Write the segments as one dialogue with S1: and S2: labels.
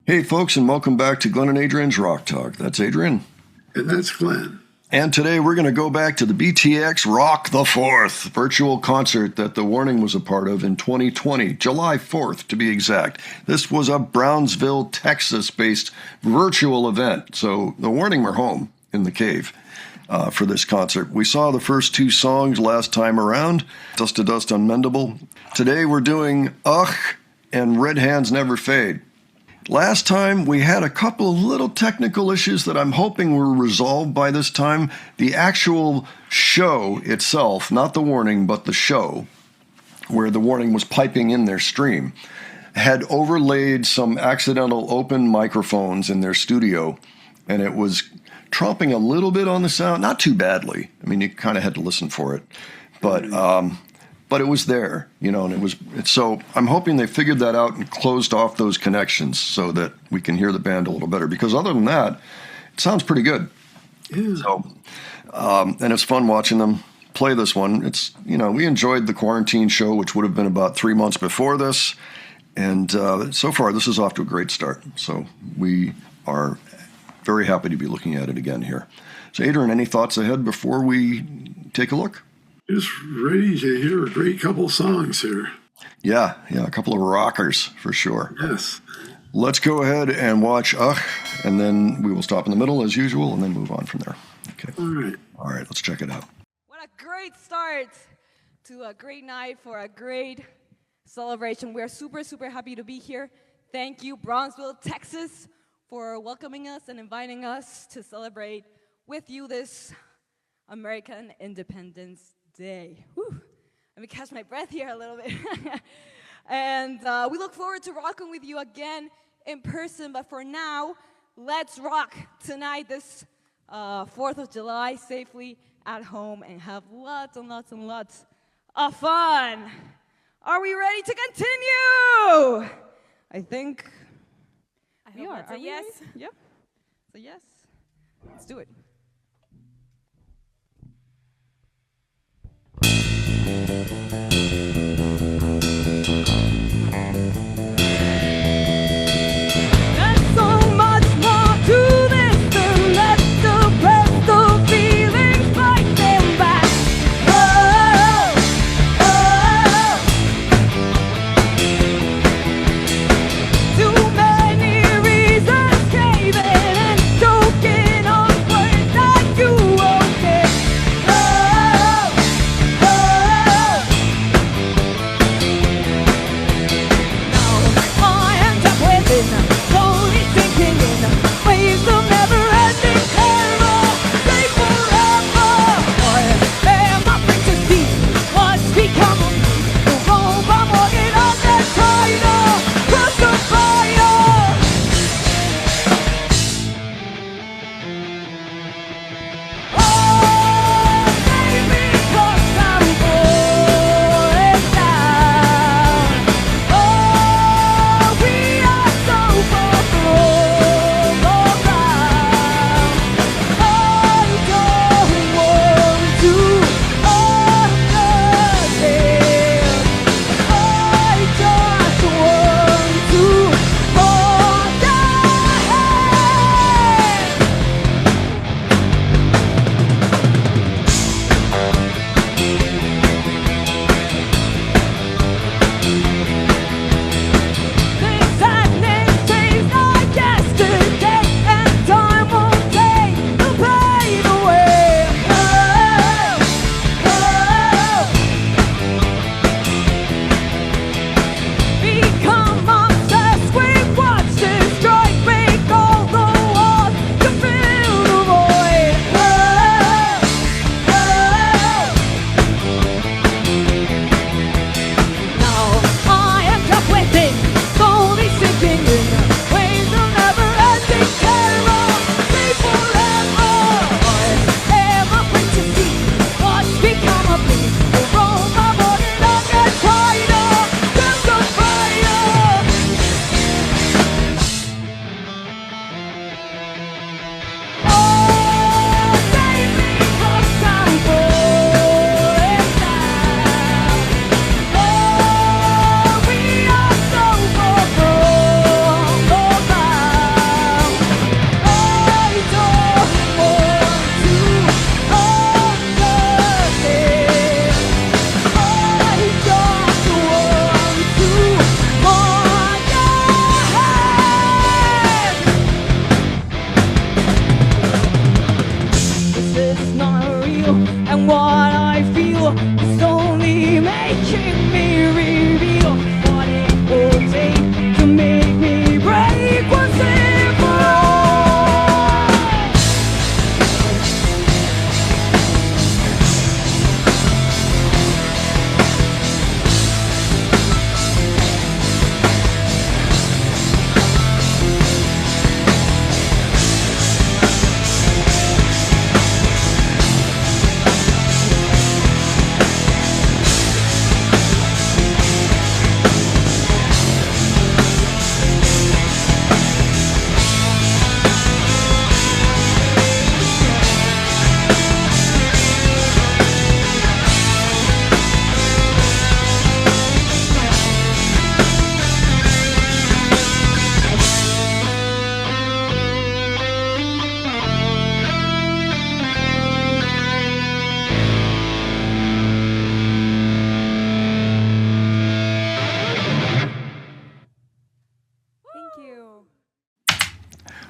S1: Hey, folks, and welcome back to Glenn and Adrian's Rock Talk. That's Adrian.
S2: And that's Glenn.
S1: And today we're going to go back to the BTX Rock the 4th virtual concert that The Warning was a part of in 2020, July 4th to be exact. This was a Brownsville, Texas-based virtual event. So The Warning were home in the cave for this concert. We saw the first two songs last time around, Dust to Dust Unmendable. Today we're doing Ugh and Red Hands Never Fade. Last time, we had a couple of little technical issues that I'm hoping were resolved by this time. The actual show itself, not The Warning, but the show, where The Warning was piping in their stream, had overlaid some accidental open microphones in their studio, and it was tromping a little bit on the sound, not too badly. I mean, you kind of had to listen for it, but it was there, and so I'm hoping they figured that out and closed off those connections so that we can hear the band a little better. Because other than that, it sounds pretty good.
S2: Yeah.
S1: So, and it's fun watching them play this one. It's, we enjoyed the quarantine show, which would have been about 3 months before this. And so far, this is off to a great start. So we are very happy to be looking at it again here. So Adrian, any thoughts ahead before we take a look?
S2: Just ready to hear a great couple songs here.
S1: Yeah, a couple of rockers for sure.
S2: Yes.
S1: Let's go ahead and watch Ugh, and then we will stop in the middle as usual and then move on from there. Okay. All right, let's check it out.
S3: What a great start to a great night for a great celebration. We're super, super happy to be here. Thank you, Brownsville, Texas, for welcoming us and inviting us to celebrate with you this American Independence Day. Whew. Let me catch my breath here a little bit. And we look forward to rocking with you again in person. But for now, let's rock tonight, this 4th of July, safely at home and have lots and lots and lots of fun. Are we ready to continue? I think we are.
S4: That's a yes.
S3: Yep. It's a yes. Let's do it. There's so much more to this than let's suppress the feelings, fight them back. Oh, oh, too many reasons caving and choking on words that you won't get. Oh, oh.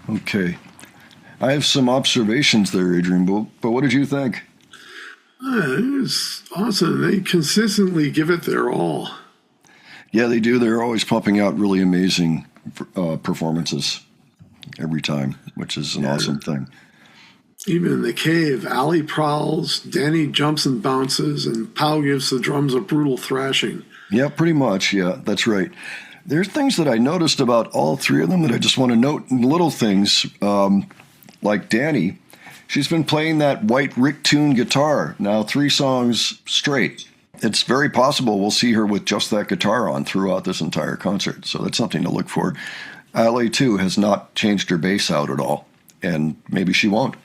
S1: Okay. I have some observations there, Adrian, but what did you think?
S2: It was awesome. They consistently give it their all.
S1: Yeah, they do. They're always pumping out really amazing performances every time, which is an awesome thing.
S2: Even in the cave, Ali prowls, Danny jumps and bounces, and Pau gives the drums a brutal thrashing.
S1: Yeah, pretty much. Yeah, that's right. There's things that I noticed about all three of them that I just want to note, little things, like Danny. She's been playing that white Rick Tune guitar now 3 songs straight. It's very possible we'll see her with just that guitar on throughout this entire concert, so that's something to look for. Ali, too, has not changed her bass out at all, and maybe she won't.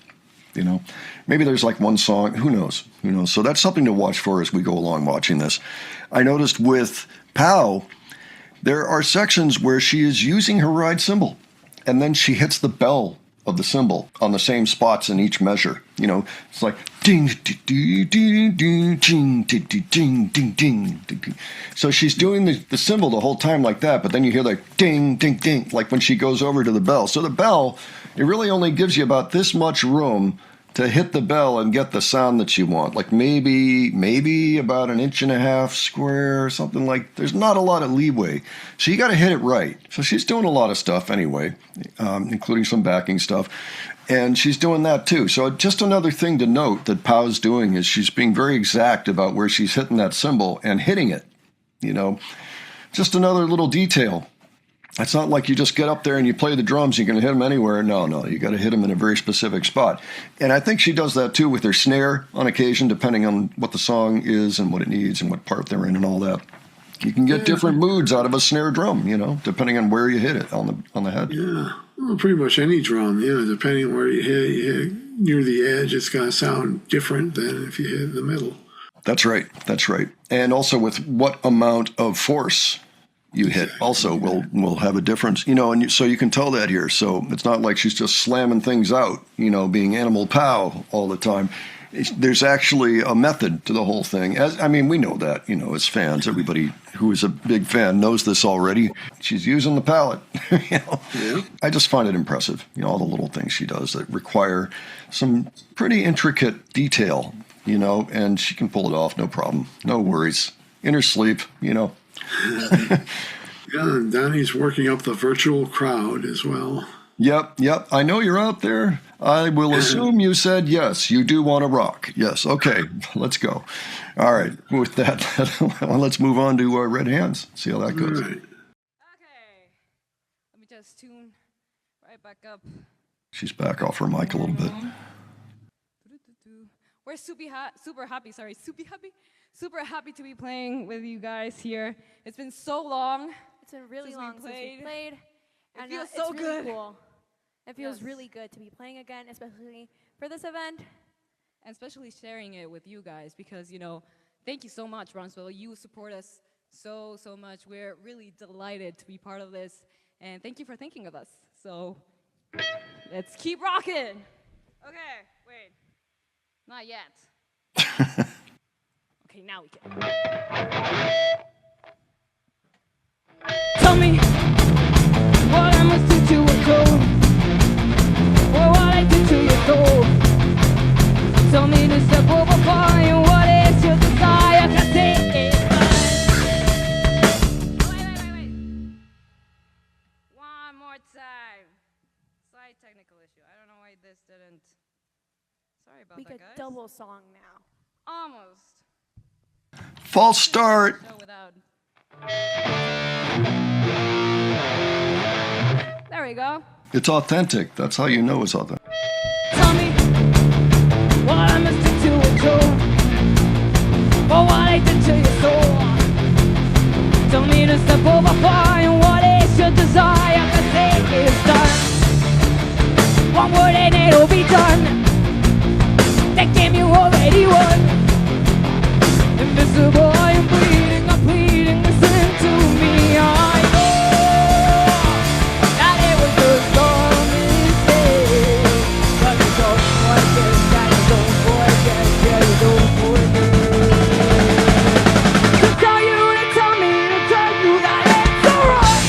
S1: Maybe there's like one song. Who knows? So that's something to watch for as we go along watching this. I noticed with Pau, there are sections where she is using her ride cymbal, and then she hits the bell of the cymbal on the same spots in each measure. It's like ding, ding, ding, ding, ding, ding, ding, ding, ding. So she's doing the cymbal the whole time like that, but then you hear like ding, ding, ding, like when she goes over to the bell. So the bell, it really only gives you about this much room to hit the bell and get the sound that you want. Like maybe about 1.5 inches square or something like. There's not a lot of leeway. So you got to hit it right. So she's doing a lot of stuff anyway, including some backing stuff. And she's doing that too. So just another thing to note that Pau's doing is she's being very exact about where she's hitting that cymbal and hitting it. Just another little detail. It's not like you just get up there and you play the drums, you're going to hit them anywhere. No, you got to hit them in a very specific spot. And I think she does that too with her snare on occasion, depending on what the song is and what it needs and what part they're in and all that. You can get different moods out of a snare drum, depending on where you hit it on the head.
S2: Yeah, well, pretty much any drum, depending on where you hit near the edge, it's going to sound different than if you hit in the middle.
S1: That's right. And also with what amount of force you hit also will have a difference, and so you can tell that here. So it's not like she's just slamming things out, being Animal Pau all the time. There's actually a method to the whole thing. We know that, as fans, everybody who is a big fan knows this already. She's using the palette, Yeah. I just find it impressive, all the little things she does that require some pretty intricate detail, and she can pull it off, no problem, no worries. In her sleep,
S2: Yeah, and Danny's working up the virtual crowd as well.
S1: Yep. I know you're out there. I will assume you said yes. You do want to rock. Yes. Okay. Let's go. All right. With that, let's move on to Red Hands. See how that goes.
S2: All right.
S3: Okay. Let me just tune right back up.
S1: She's back off her mic a little bit.
S3: We're super happy to be playing with you guys here. It's been so long.
S4: It's been really long since we played.
S3: It feels so
S4: it's
S3: good.
S4: Really cool. It feels really good to be playing again, especially for this event.
S3: And especially sharing it with you guys because, thank you so much, Bronzeville. You support us so much. We're really delighted to be part of this. And thank you for thinking of us. So let's keep rocking. Okay, wait. Not yet. Okay, now we can. Tell me what I must do to a soul, or what I do to your soul. Tell me to step over fire, what is your desire? 'Cause it is mine. Wait. One more time. Slight technical issue. I don't know why this didn't. Sorry about
S4: We
S3: that,
S4: could
S3: guys.
S4: double song now.
S3: Almost.
S1: False start.
S3: Show without. There we go.
S1: It's authentic. That's how you know it's authentic.
S3: Tell me what I must do to a soul, or what I did to your soul. Tell me to step over fire, what is your desire? 'Cause it is done. One word and it'll be done. That game you already won. Invisible, I am bleeding, I'm pleading, listen to me. I know that it was just a mistake, but you don't forget, that you don't forget, yeah, you don't forget. To tell you that it's alright.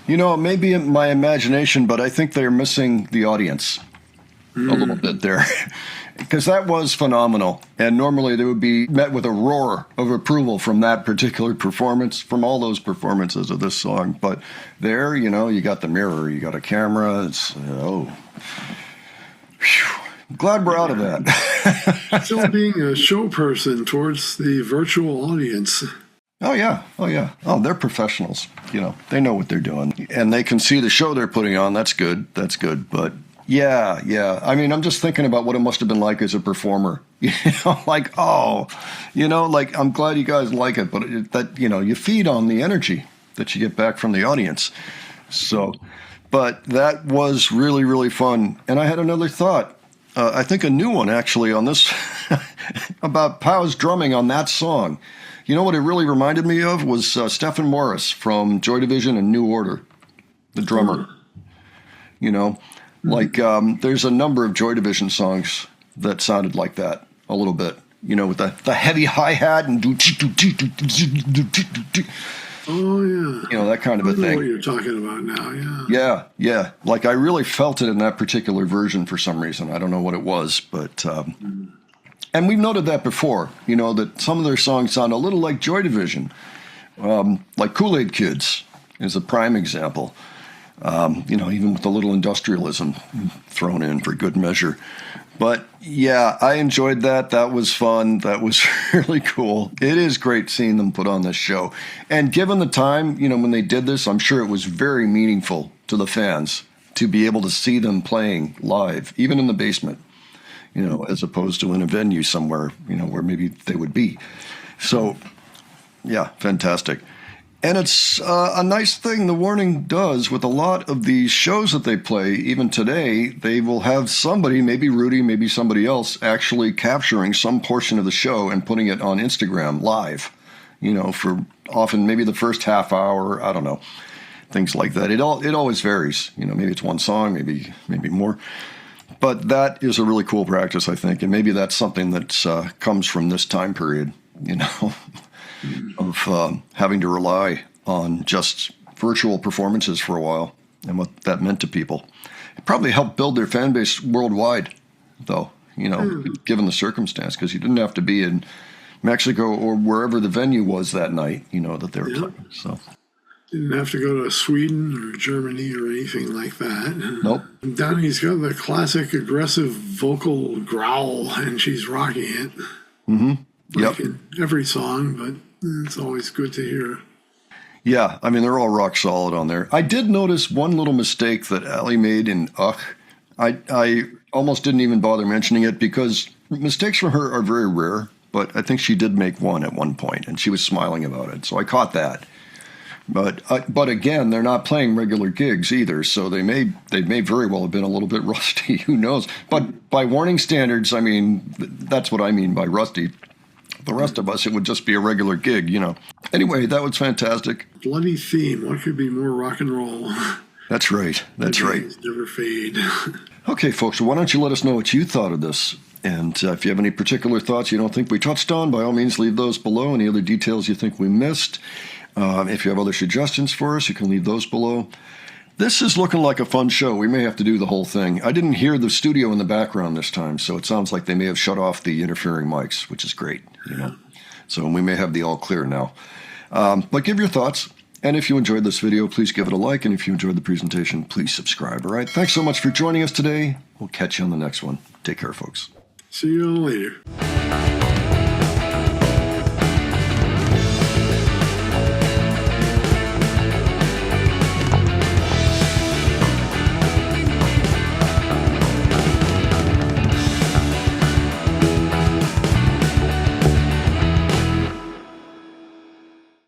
S1: You know, it may be in my imagination, but I think they're missing the audience a little bit there. Because that was phenomenal. And normally they would be met with a roar of approval from that particular performance, from all those performances of this song. But there, you know, you got the mirror, you got a camera. It's, glad we're out of that.
S2: Still being a show person towards the virtual audience.
S1: Oh, yeah. Oh, they're professionals. You know, they know what they're doing. And they can see the show they're putting on. That's good. But yeah. I mean, I'm just thinking about what it must have been like as a performer. You know, like, like, I'm glad you guys like it. But you feed on the energy that you get back from the audience. So, but that was really, really fun. And I had another thought. I think a new one, actually, on this, about Pow's drumming on that song. You know what it really reminded me of was Stephen Morris from Joy Division and New Order, the drummer. You know, like there's a number of Joy Division songs that sounded like that a little bit. You know, with the heavy hi-hat and
S2: oh, yeah.
S1: You know, that kind of a thing.
S2: I know what you're talking about now, yeah.
S1: Yeah. Like, I really felt it in that particular version for some reason. I don't know what it was, but... And we've noted that before, you know, that some of their songs sound a little like Joy Division. Like Kool-Aid Kids is a prime example. You know, even with a little industrialism thrown in for good measure. But, yeah, I enjoyed that. That was fun. That was really cool. It is great seeing them put on this show. And given the time, you know, when they did this, I'm sure it was very meaningful to the fans to be able to see them playing live, even in the basement. You know, as opposed to in a venue somewhere, you know, where maybe they would be. So, yeah, fantastic. And it's a nice thing the Warning does with a lot of these shows that they play. Even today, they will have somebody, maybe Rudy, maybe somebody else, actually capturing some portion of the show and putting it on Instagram live, you know, for often maybe the first half hour, I don't know, things like that. It always varies. You know, maybe it's one song, maybe more. But that is a really cool practice, I think, and maybe that's something that comes from this time period, you know, of having to rely on just virtual performances for a while and what that meant to people. It probably helped build their fan base worldwide, though, you know, given the circumstance, because you didn't have to be in Mexico or wherever the venue was that night, you know, that they were playing. So.
S2: Didn't have to go to Sweden or Germany or anything like that.
S1: Nope.
S2: Donnie's got the classic aggressive vocal growl, and she's rocking it.
S1: Mm-hmm.
S2: Like in every song, but it's always good to hear.
S1: Yeah, I mean, they're all rock solid on there. I did notice one little mistake that Ali made in Ugh. I almost didn't even bother mentioning it because mistakes from her are very rare, but I think she did make one at one point, and she was smiling about it, so I caught that. But again, they're not playing regular gigs either, so they may very well have been a little bit rusty. Who knows? But by Warning standards, I mean, that's what I mean by rusty. The rest of us, it would just be a regular gig, you know. Anyway, that was fantastic.
S2: Bloody theme. What could be more rock and roll?
S1: That's right. That's right.
S2: Never fade.
S1: Okay, folks, why don't you let us know what you thought of this? And if you have any particular thoughts you don't think we touched on, by all means, leave those below. Any other details you think we missed. If you have other suggestions for us, you can leave those below. This is looking like a fun show. We may have to do the whole thing. I didn't hear the studio in the background this time, so it sounds like they may have shut off the interfering mics, which is great, you know. So we may have the all clear now. But give your thoughts. And if you enjoyed this video, please give it a like. And if you enjoyed the presentation, please subscribe. All right. Thanks so much for joining us today. We'll catch you on the next one. Take care, folks.
S2: See you all later.